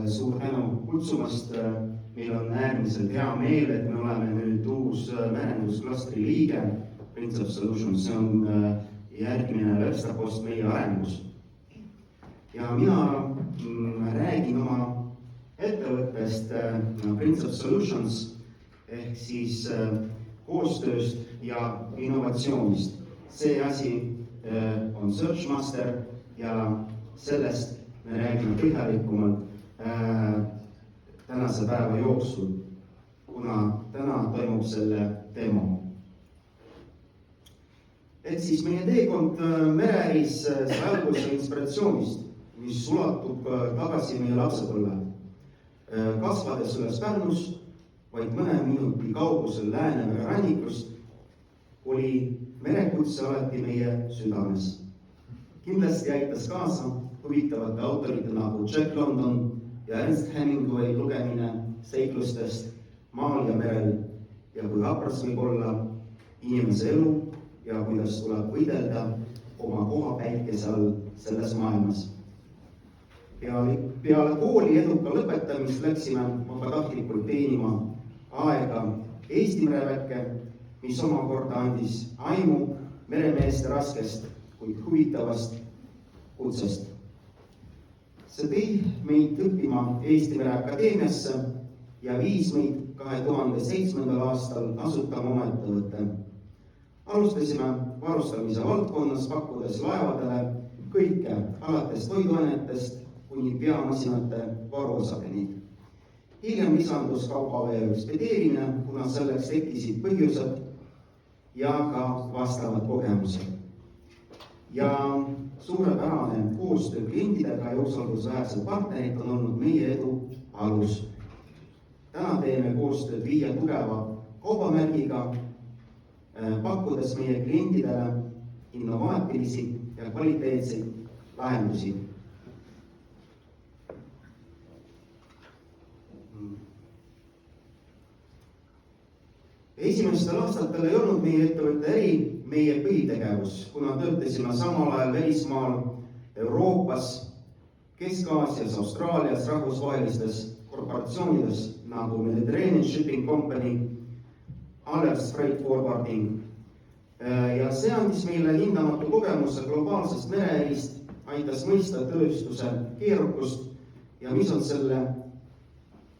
Suur tänu kutsumast. Meil on äärmiselt hea meel, et me oleme nüüd uus merendusklastri liige Prince of Solutions. See on järgmine verstapost meie arengus. Ja mina räägin oma ettevõttest Prince of Solutions ehk siis koostööst ja innovatsioonist. See asi on Searchmaster ja sellest me räägime põhjalikumalt tänase päeva jooksul, kuna täna toimub selle demo. Et siis meie teekond mereäris sai alguse inspiratsioonist, mis ulatub tagasi meie lapsepõlve. Kasvades üles Pärnus, vaid mõne minuti kaugusel Läänemere rannikust, oli merekutse alati meie südames. Kindlasti aitas kaasa huvitavate autorite nagu Jack London ja Ernest Hemingway lugemine seiklustest maal ja merel ja kui hapras võib olla inimese elu ja kuidas tuleb võidelda oma koha päikese all selles maailmas. Peale kooli eduka lõpetamist läksime vabatahtlikult teenima aega Eesti mereväkke, mis omakorda andis aimu meremeeste raskest, kuid huvitavast kutsest. See tõi meid õppima Eesti Mereakadeemiasse ja viis meid 2007. aastal asutama oma ettevõtte. Alustasime varustamise valdkonnas, pakkudes laevadele kõike alates toiduainetest kuni peamasinate varuosakeni. Hiljem lisandus kaubavee ekspedeerimine, kuna selleks tekkisid põhjused ja ka vastavad kogemused. Ja suurepärane koostöö klientidega ja usaldusväärsed partnerid on olnud meie edu alus. Täna teeme koostööd 5 tugeva kaubamärgiga, pakkudes meie klientidele innovaatilisi ja kvaliteetseid lahendusi. Esimestel aastatel ei olnud meie ettevõtte äri meie põhitegevus, kuna töötasime samal ajal välismaal Euroopas, Kesk-Aasias, Austraalias, rahvusvahelistes korporatsioonides nagu Mediterranean Shipping Company, Alliance Freight Forwarding. Ja see andis meile hindamatu kogemuse globaalsest mereärist, aitas mõista tööstuse keerukust ja mis on selle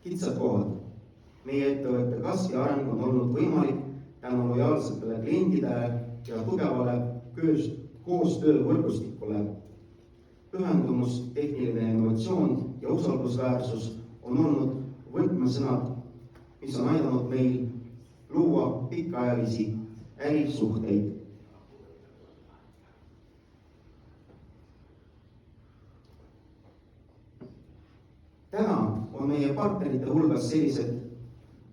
kitsad kohad. Meie ettevõtte kasv ja areng on olnud võimalik tänu lojaalsetele klientidele ja tugevale koostöövõrgustikule. Pühendumus, tehniline innovatsioon ja usaldusväärsus on olnud võtmesõnad, mis on aidanud meil luua pikaajalisi ärisuhteid. Täna on meie partnerite hulgas sellised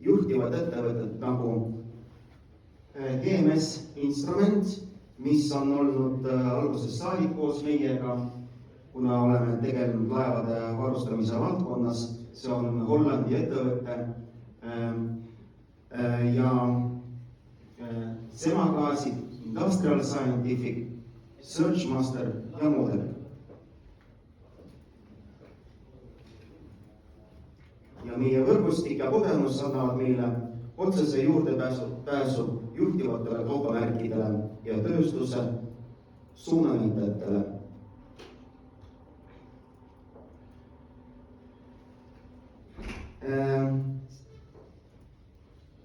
juhtivad ettevõtted nagu GMS Instrument, mis on olnud algusest saadik koos meiega, kuna oleme tegelenud laevade varustamise valdkonnas. See on Hollandi ettevõte ja Semagaasid, Industrial Scientific, Searchmaster ja Model. Ja meie võrgustik ja kogemus annavad meile otsese juurdepääsu juhtivatele kaubamärkidele ja tööstuse suunanäitajatele.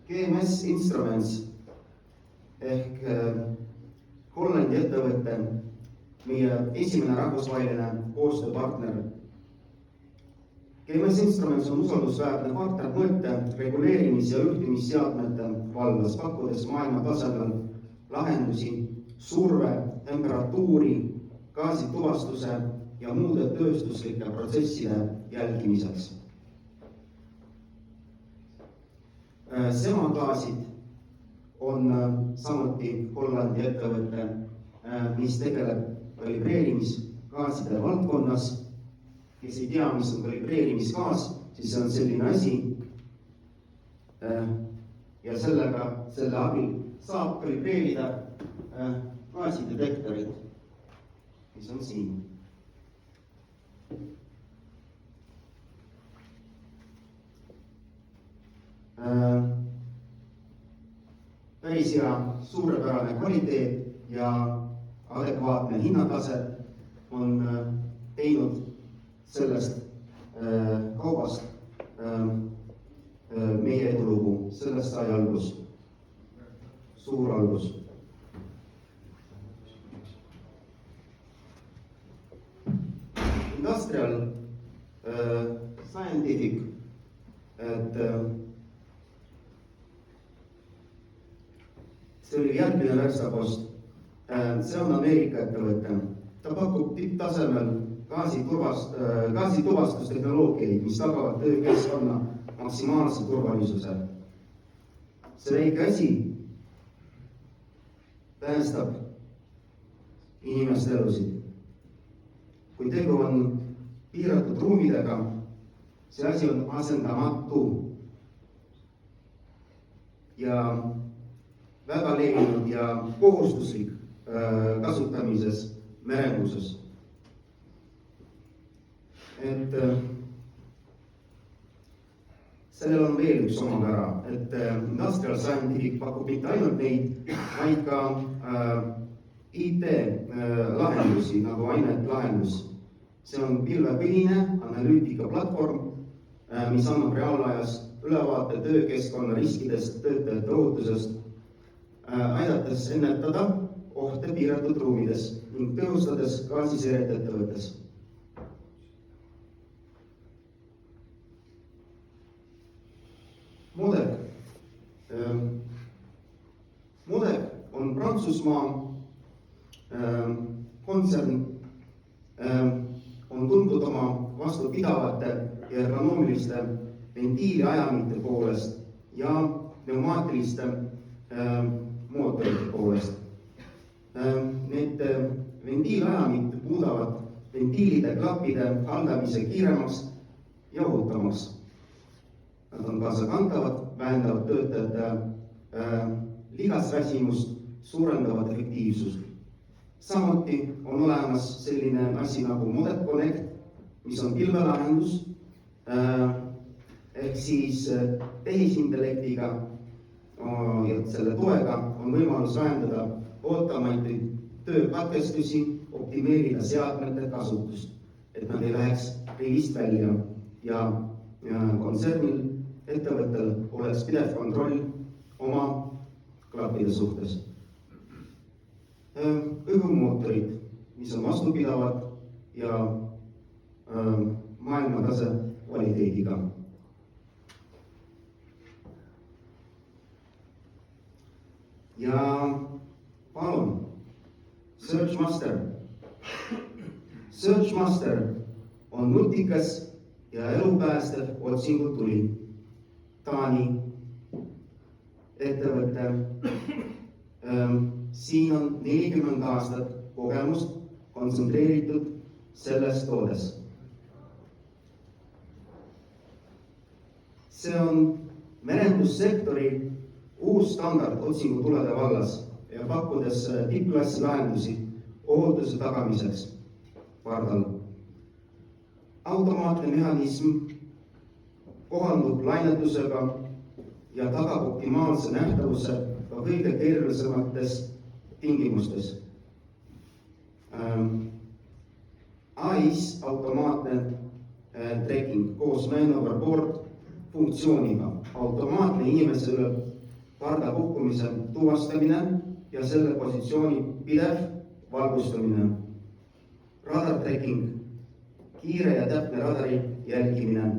GMS Instruments ehk Hollandi ettevõte, meie esimene rahvusvaheline koostööpartner. GMS Instruments on usaldusväärne partner mõõte, reguleerimis- ja juhtimisseadmete vallas, pakkudes maailma tasemel lahendusi surve, temperatuuri, gaasituvastuse ja muude tööstuslike protsesside jälgimiseks. Semagaasid on samuti Hollandi ettevõte, mis tegeleb kalibreerimisgaaside valdkonnas. Kes ei tea, mis on kalibreerimisgaas, siis see on selline asi ja selle abil saab kalibreerida gaasidetektorid, mis on siin. päris hea suurepärane kvaliteet ja adekvaatne hinnatase on teinud sellest kaubast meie edulugu. Sellest sai algus, suur algus. Industrial Scientific, et see oli järgmine verstapost. See on Ameerika ettevõte. Ta pakub tipptasemel gaasituvastustehnoloogiaid, mis tagavad töökeskkonna maksimaalse turvalisuse. See väike asi päästab inimeste elusid. Kui tegu on piiratud ruumidega, see asi on asendamatu ja väga levinud ja kohustuslik kasutamises merenduses. Et sellel on veel üks omapära, et Industrial Scientific pakub mitte ainult neid, vaid ka IT-lahendusi nagu Ainet lahendus. See on pilvepõhine analüütika platvorm, mis annab reaalajas ülevaate töökeskkonna riskidest, töötajate ohutusest, aidates ennetada ohte piiratud ruumides ning tõhustades gaasiseiret ettevõttes. Modec. Modec on Prantsusmaa kontsern, on tuntud oma vastupidavate ja ergonoomiliste ventiiliajamite poolest ja pneumaatiliste mootorite poolest. Need ventiilajamid muudavad ventiilide klappide haldamise kiiremaks ja ohutamaks. Nad on kaasakantavad, vähendavad töötajate ligasväsimust, suurendavad efektiivsust. Samuti on olemas selline asi nagu Modec Connect, mis on pilvelahendus, ehk siis tehisintellektiga ja selle toega on võimalus vähendada ootamatuid töökatkestusi, optimeerida seadmete kasutust, et nad ei läheks riigist välja ja kontsernil, ettevõttel oleks pidev kontroll oma klappide suhtes. Õhumootorid, mis on vastupidavad ja maailmatase kvaliteediga. Ja palun, Searchmaster. Searchmaster on nutikas ja elupäästev otsingutuli. Taani ettevõte. Siin on 40 aastat kogemust kontsentreeritud selles toodes. See on merendussektori uus standard otsingutulede vallas ja pakkudes tippklassi lahendusi ohutuse tagamiseks pardal. Automaatne mehhanism kohandub lainetusega ja tagab optimaalse nähtavuse ka kõige keerulisemates tingimustes. AIS automaatne trekking koos man overboard funktsiooniga, automaatne inimesele parda kukkumise tuvastamine ja selle positsiooni pidev valgustamine. Radar trekking, kiire ja täpne radari jälgimine.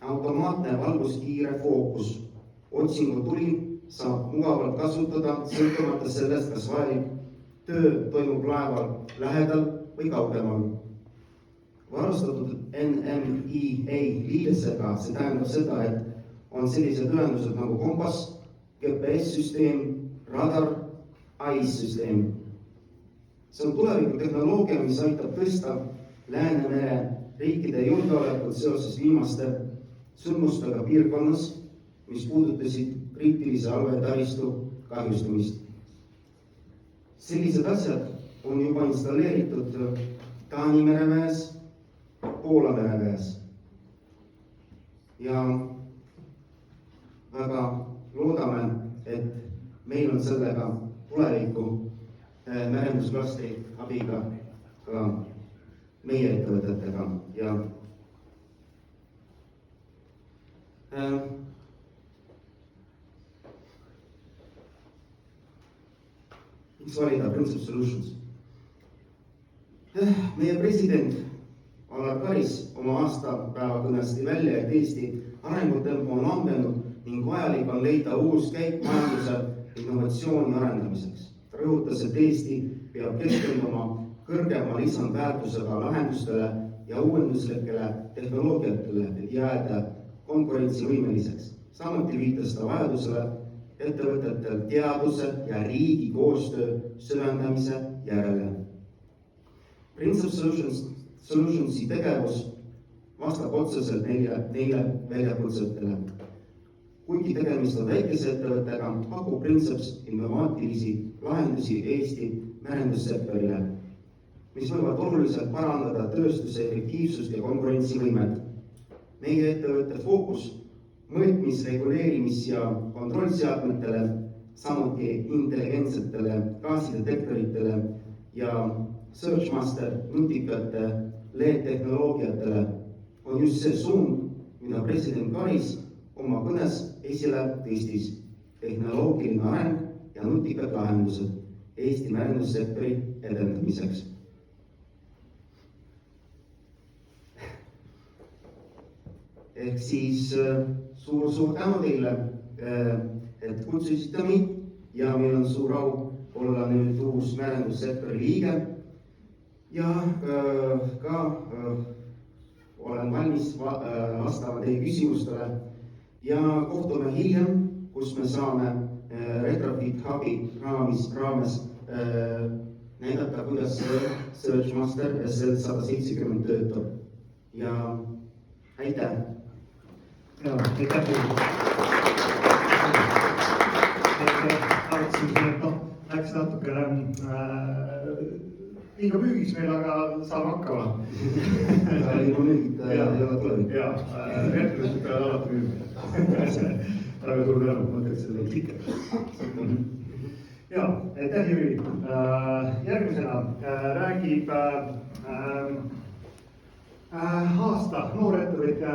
Automaatne valguskiire fookus, otsingutuli saab mugavalt kasutada sõltumata sellest, kas vajalik töö toimub laeval lähedal või kaugemal. Varustatud NMEA liidesega, see tähendab seda, et on sellised ühendused nagu kompass, GPS-süsteem, radar, AIS-süsteem. See on tuleviku tehnoloogia, mis aitab tõsta Läänemere riikide julgeolekut seoses viimaste sündmustega piirkonnas, mis puudutasid kriitilise alvetaristu kahjustamist. Sellised asjad on juba installeeritud Taani mereväes, Poola mereväes. Ja aga loodame, et meil on sellega tuleviku merendusklastri abiga ka meie ettevõtetega ja miks valida Principal Solutions? Meie president Alar Karis oma aastapäeva kõnes tõi välja, et Eesti arengutempo on langenud ning vajalik on leida uus käik majanduse innovatsiooni arendamiseks. Ta rõhutas, et Eesti peab keskenduma kõrgema lisandväärtusega lahendustele ja uuenduslikele tehnoloogiatele, et jääda konkurentsivõimeliseks. Samuti viitas ta vajadusele ettevõtetel teaduse ja riigi koostöö süvendamise järele. Principal Solutionsi tegevus vastab otseselt neile väljakutsetele. Kuigi tegemist on väikese ettevõttega, pakub Princips innovaatilisi lahendusi Eesti merendussektorile, mis võivad oluliselt parandada tööstuse efektiivsust ja konkurentsivõimet. Meie ettevõtte fookus mõõtmis-, reguleerimis- ja kontrollseadmetele, samuti intelligentsetele gaasidetektoritele ja Searchmaster nutikate LED-tehnoloogiatele on just see suund, mida president Karis oma kõnes esile tõstis. Tehnoloogiline areng ja nutikad lahendused Eesti merendussektori edendamiseks. Ehk siis suur tänu teile, et kutsusite mind ja meil on suur au olla nüüd uus merendussektori liige ja ka olen valmis vastama teie küsimustele ja kohtume hiljem, kus me saame Retrofit Hubi raames näidata, kuidas Searchmaster SL170 töötab ja aitäh! Ja, aitäh teile. Arvatasime, et läks natukene liiga müügis meil, aga saame hakkama. Liiga müügid ei ole tulevik. Jaa, ettevõtted peavad alati müüma. Väga suur tänu, mõtleks seda klikke. Jaa, aitäh Jüri. Järgmisena räägib aasta noorettevõtja